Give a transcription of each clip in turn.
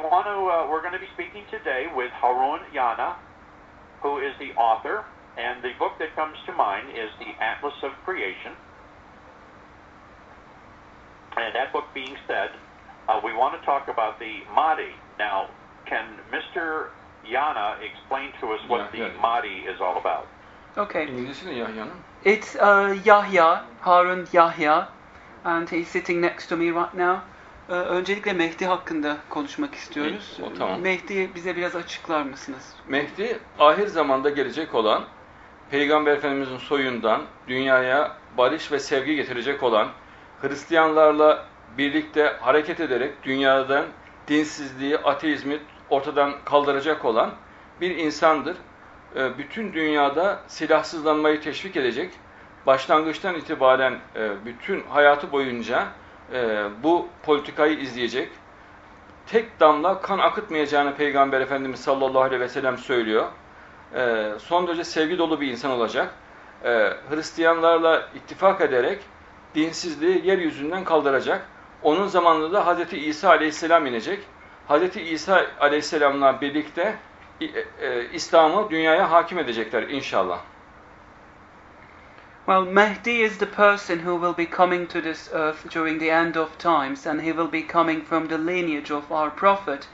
we're going to be speaking today with Harun Yana, who is the author, and the book that comes to mind is The Atlas of Creation. And that book being said, we want to talk about the Mahdi. Now, can Mr. Yana explain to us what the Mahdi is all about? Okay. İngilizce ne Yahya'nın? It's Yahya, Harun Yahya, and he's sitting next to me right now. Öncelikle Mehdi hakkında konuşmak istiyoruz. Tamam. Mehdi'yi bize biraz açıklar mısınız? Mehdi, ahir zamanda gelecek olan, Peygamber Efendimizin soyundan dünyaya barış ve sevgi getirecek olan, Hristiyanlarla birlikte hareket ederek dünyadan dinsizliği, ateizmi ortadan kaldıracak olan bir insandır. Bütün dünyada silahsızlanmayı teşvik edecek, başlangıçtan itibaren bütün hayatı boyunca bu politikayı izleyecek, tek damla kan akıtmayacağını Peygamber Efendimiz sallallahu aleyhi ve sellem söylüyor. Son derece sevgi dolu bir insan olacak. Hristiyanlarla ittifak ederek dinsizliği yeryüzünden kaldıracak. Onun zamanında da Hz. İsa aleyhisselam inecek. Hz. İsa aleyhisselamla birlikte İslam'ı dünyaya hakim edecekler inşallah. Well, Mehdi is the person who will be coming to this earth during the end of times, and he will be coming from the lineage of our prophet,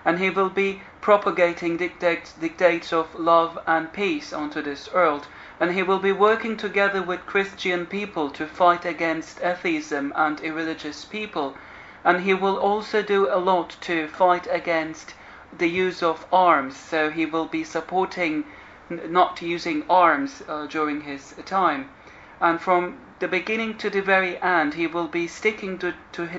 and he will be propagating dictates of love and peace onto this world, and he will be working together with Christian people to fight against atheism and irreligious people, and he will also do a lot to fight against the use of arms, so he will be supporting not using arms during his time. And from the beginning to the very end, he will be sticking to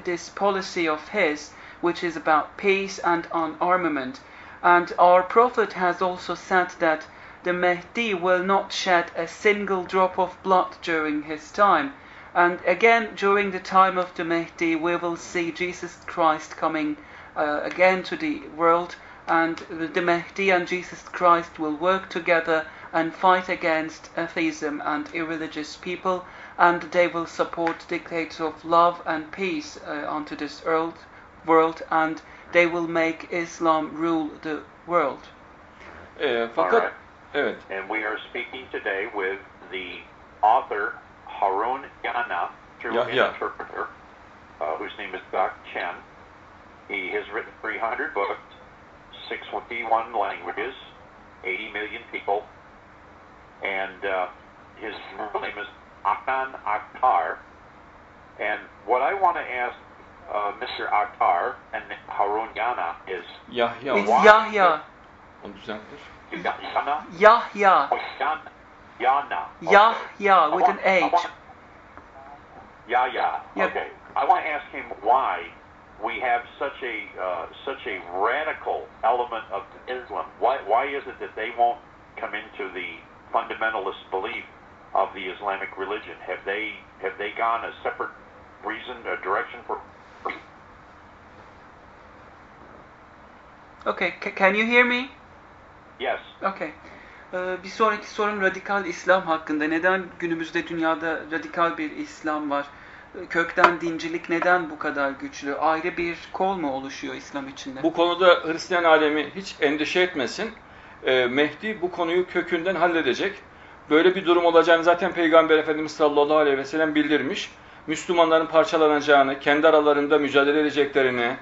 this policy of his, which is about peace and unarmament. And our Prophet has also said that the Mahdi will not shed a single drop of blood during his time. And again, during the time of the Mahdi, we will see Jesus Christ coming again to the world, and the Mahdi and Jesus Christ will work together and fight against atheism and irreligious people, and they will support dictates of love and peace onto this world, and they will make Islam rule the world. Fakat, right. evet. And we are speaking today with the author Harun Yana, through an interpreter, whose name is Doc Chen. He has written 300 books, 61 languages, 80 million people, and his real name is Adnan Oktar. And what I want to ask Mr. Oktar and Harun Yana is... Yahya. It's Yahya. Onu düzeltir. Yana? Yahya. Yana. Yahya with an H. Yahya. Yep. Okay. I want to ask him why we have such a radical element of Islam. Why is it that they won't come into the fundamentalist belief of the Islamic religion? Have they gone a separate reason, a direction for? Okay, can you hear me? Yes. Okay. Bir sonraki sorum radikal İslam hakkında. Neden günümüzde dünyada radikal bir İslam var? Kökten dincilik neden bu kadar güçlü? Ayrı bir kol mu oluşuyor İslam içinde? Bu konuda Hristiyan alemi hiç endişe etmesin. Mehdi bu konuyu kökünden halledecek. Böyle bir durum olacağını zaten Peygamber Efendimiz sallallahu aleyhi ve sellem bildirmiş. Müslümanların parçalanacağını, kendi aralarında mücadele edeceklerini,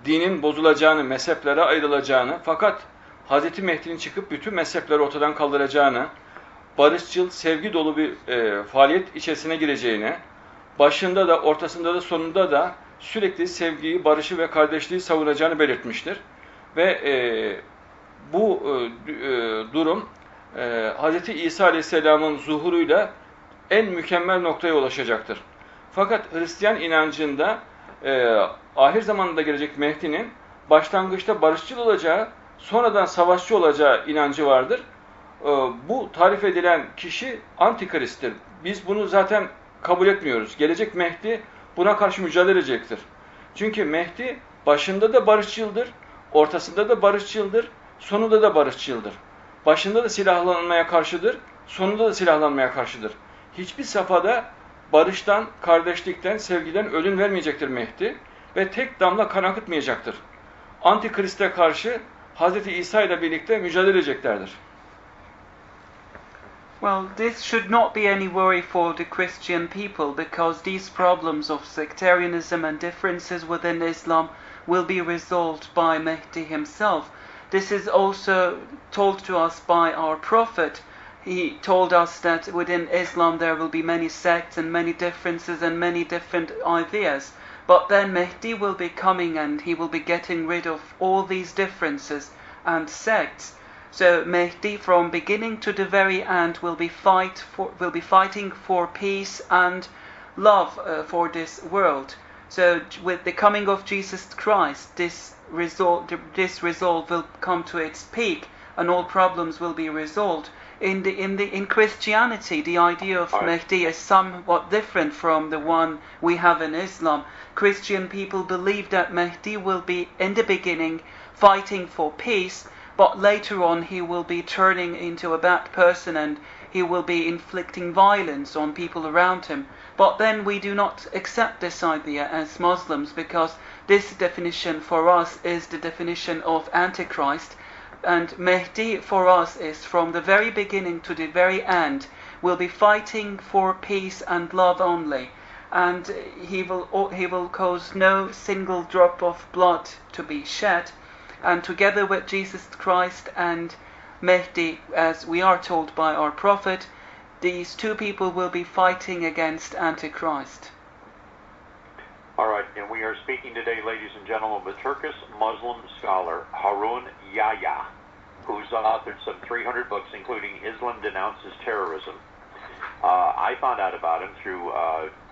dinin bozulacağını, mezheplere ayrılacağını, fakat Hz. Mehdi'nin çıkıp bütün mezhepleri ortadan kaldıracağını, barışçıl, sevgi dolu bir faaliyet içerisine gireceğini, başında da, ortasında da, sonunda da sürekli sevgiyi, barışı ve kardeşliği savunacağını belirtmiştir. Ve bu durum Hz. İsa Aleyhisselam'ın zuhuruyla en mükemmel noktaya ulaşacaktır. Fakat Hristiyan inancında ahir zamanında gelecek Mehdi'nin başlangıçta barışçıl olacağı, sonradan savaşçı olacağı inancı vardır. Bu tarif edilen kişi antikristtir. Biz bunu zaten kabul etmiyoruz. Gelecek Mehdi buna karşı mücadele edecektir. Çünkü Mehdi başında da barışçıldır, ortasında da barışçıldır, sonunda da barışçıldır. Başında da silahlanmaya karşıdır, sonunda da silahlanmaya karşıdır. Hiçbir safhada barıştan, kardeşlikten, sevgiden ödün vermeyecektir Mehdi ve tek damla kan akıtmayacaktır. Antikrist'e karşı Hz. İsa ile birlikte mücadele edeceklerdir. Well, this should not be any worry for the Christian people, because these problems of sectarianism and differences within Islam will be resolved by Mehdi himself. This is also told to us by our Prophet. He told us that within Islam there will be many sects and many differences and many different ideas. But then Mehdi will be coming and he will be getting rid of all these differences and sects. So Mehdi, from beginning to the very end, will be fighting for peace and love for this world. So with the coming of Jesus Christ, this resolve will come to its peak, and all problems will be resolved. In Christianity, the idea of Mehdi is somewhat different from the one we have in Islam. Christian people believe that Mehdi will be in the beginning fighting for peace, but later on he will be turning into a bad person and he will be inflicting violence on people around him. But then we do not accept this idea as Muslims, because this definition for us is the definition of Antichrist, and Mehdi for us is from the very beginning to the very end will be fighting for peace and love only, and he will cause no single drop of blood to be shed. And together with Jesus Christ and Mehdi, as we are told by our Prophet, these two people will be fighting against Antichrist. All right, and we are speaking today, ladies and gentlemen, with Turkish Muslim scholar Harun Yahya, who's authored some 300 books, including Islam Denounces Terrorism. I found out about him through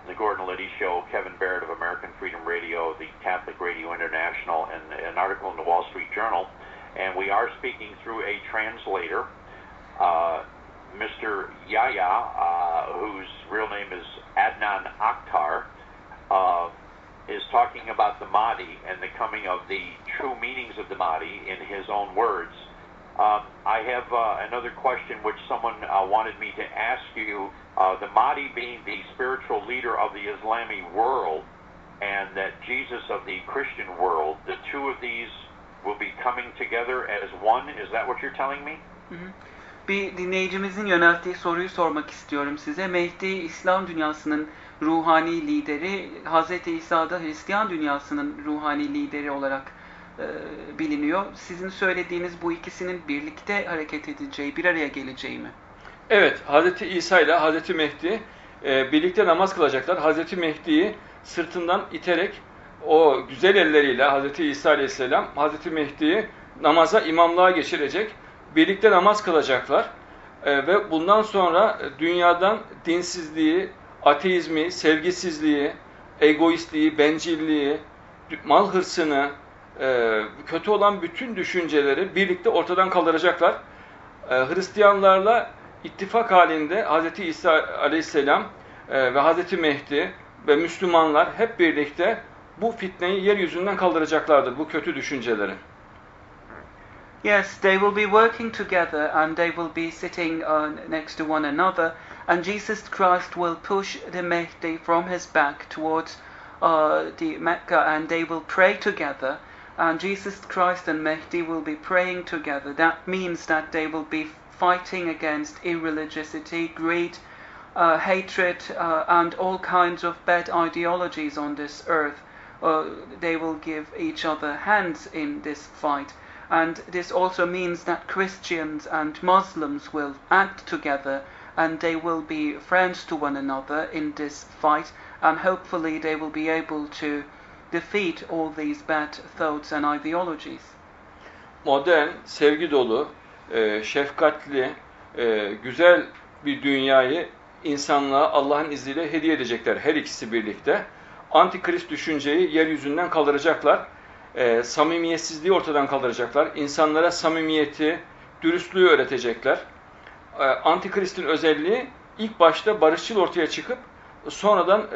the Gordon Liddy Show, Kevin Barrett of American Freedom Radio, the Catholic Radio International, and an article in the Wall Street Journal. And we are speaking through a translator, Mr. Yahya, whose real name is Adnan Oktar, is talking about the Mahdi and the coming of the true meanings of the Mahdi in his own words. I have another question which someone wanted me to ask you. The Mahdi being the spiritual leader of the Islamic world, and that Jesus of the Christian world, the two of these will be coming together as one. Is that what you're telling me? Bir dinleyicimizin yönelttiği soruyu sormak istiyorum size. Mehdi, İslam dünyasının ruhani lideri, Hz. İsa da Hristiyan dünyasının ruhani lideri olarak biliniyor. Sizin söylediğiniz bu ikisinin birlikte hareket edeceği, bir araya geleceği mi? Evet, Hz. İsa ile Hz. Mehdi birlikte namaz kılacaklar. Hz. Mehdi'yi sırtından iterek o güzel elleriyle Hz. İsa Aleyhisselam Hz. Mehdi'yi namaza, imamlığa geçirecek. Birlikte namaz kılacaklar. Ve bundan sonra dünyadan dinsizliği, ateizmi, sevgisizliği, egoistliği, bencilliği, mal hırsını, kötü olan bütün düşünceleri birlikte ortadan kaldıracaklar. Hristiyanlarla ittifak halinde Hz. İsa Aleyhisselam ve Hz. Mehdi ve Müslümanlar hep birlikte bu fitneyi yeryüzünden kaldıracaklardır, bu kötü düşünceleri. Yes, they will be working together and they will be sitting next to one another, and Jesus Christ will push the Mehdi from his back towards the Mecca, and they will pray together, and Jesus Christ and Mehdi will be praying together. That means that they will be fighting against irreligiosity, greed, hatred, and all kinds of bad ideologies on this earth. They will give each other hands in this fight. And this also means that Christians and Muslims will act together, and they will be friends to one another in this fight, and hopefully they will be able to defeat all these bad thoughts and ideologies. Modern, sevgi dolu, şefkatli, güzel bir dünyayı insanlığa Allah'ın izniyle hediye edecekler her ikisi birlikte. Antikrist düşünceyi yeryüzünden kaldıracaklar. Samimiyetsizliği ortadan kaldıracaklar. İnsanlara samimiyeti, dürüstlüğü öğretecekler. Antikrist'in özelliği ilk başta barışçıl ortaya çıkıp sonradan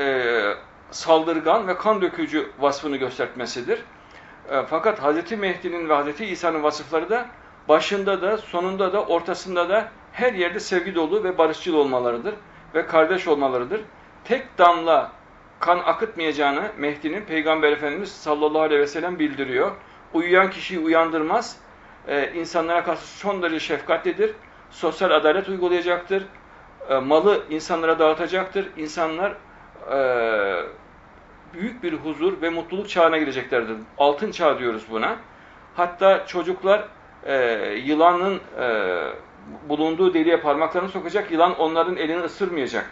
saldırgan ve kan dökücü vasfını göstermesidir. Fakat Hz. Mehdi'nin ve Hz. İsa'nın vasıfları da başında da, sonunda da, ortasında da her yerde sevgi dolu ve barışçıl olmalarıdır ve kardeş olmalarıdır. Tek damla kan akıtmayacağını Mehdi'nin Peygamber Efendimiz sallallahu aleyhi ve sellem bildiriyor. uyuyan kişiyi uyandırmaz. İnsanlara karşı son derece şefkatlidir. Sosyal adalet uygulayacaktır. Malı insanlara dağıtacaktır. İnsanlar büyük bir huzur ve mutluluk çağına gireceklerdir. Altın çağ diyoruz buna. Hatta çocuklar yılanın bulunduğu deliğe parmaklarını sokacak, yılan onların elini ısırmayacak.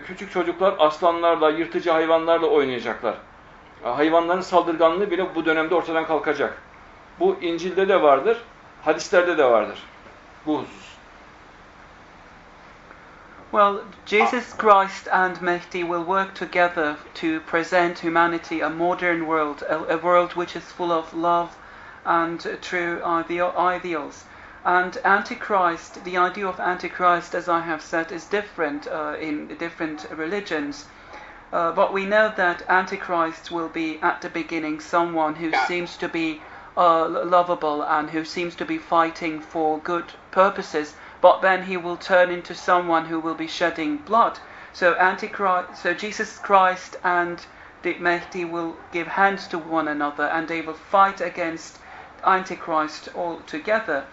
Küçük çocuklar aslanlarla, yırtıcı hayvanlarla oynayacaklar. Hayvanların saldırganlığı bile bu dönemde ortadan kalkacak. Bu İncil'de de vardır, hadislerde de vardır bu husus. Well, Jesus Christ and Mehdi will work together to present humanity a modern world, a world which is full of love and true ideals. And Antichrist, the idea of Antichrist, as I have said, is different in different religions. But we know that Antichrist will be at the beginning someone who seems to be lovable and who seems to be fighting for good purposes, but then he will turn into someone who will be shedding blood. So Jesus Christ and the Mehdi will give hands to one another and they will fight against Antichrist all together.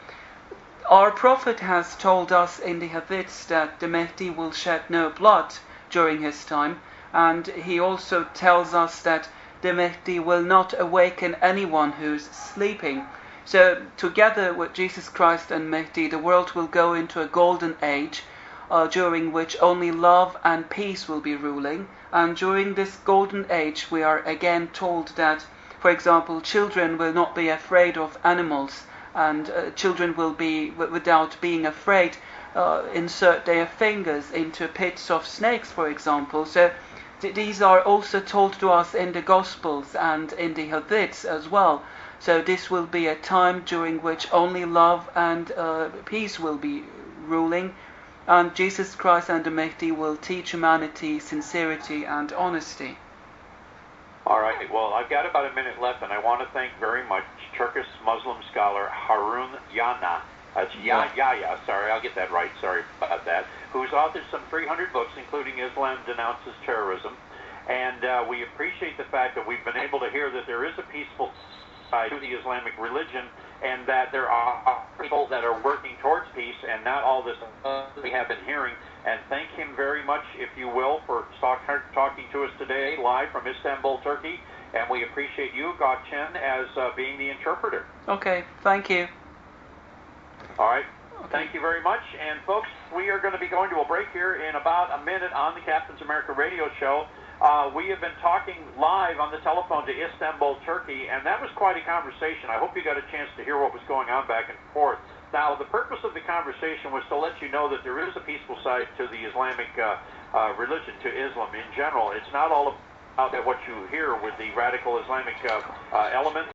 Our Prophet has told us in the Hadiths that the Mehdi will shed no blood during his time, and he also tells us that the Mehdi will not awaken anyone who's sleeping. So together with Jesus Christ and Mehdi, the world will go into a golden age during which only love and peace will be ruling. And during this golden age we are again told that, for example, children will not be afraid of animals, and children will be, without being afraid, insert their fingers into pits of snakes, for example. So these are also told to us in the Gospels and in the Hadiths as well. So this will be a time during which only love and peace will be ruling, and Jesus Christ and the Mehdi will teach humanity sincerity and honesty. All right, well, I've got about a minute left, and I want to thank very much Turkish Muslim scholar Harun Yana. Sorry, I'll get that right, sorry about that, who's authored some 300 books, including Islam Denounces Terrorism. And we appreciate the fact that we've been able to hear that there is a peaceful side to the Islamic religion, and that there are people that are working towards peace, and not all this we have been hearing. And thank him very much, if you will, for talking to us today live from Istanbul, Turkey. And we appreciate you, Oktar'In, as being the interpreter. Okay, thank you. All right. Okay. Thank you very much. And folks, we are going to be going to a break here in about a minute on the Captain's America radio show. We have been talking live on the telephone to Istanbul, Turkey, and that was quite a conversation. I hope you got a chance to hear what was going on back and forth. Now, the purpose of the conversation was to let you know that there is a peaceful side to the Islamic religion, to Islam in general. It's not all about what you hear with the radical Islamic elements.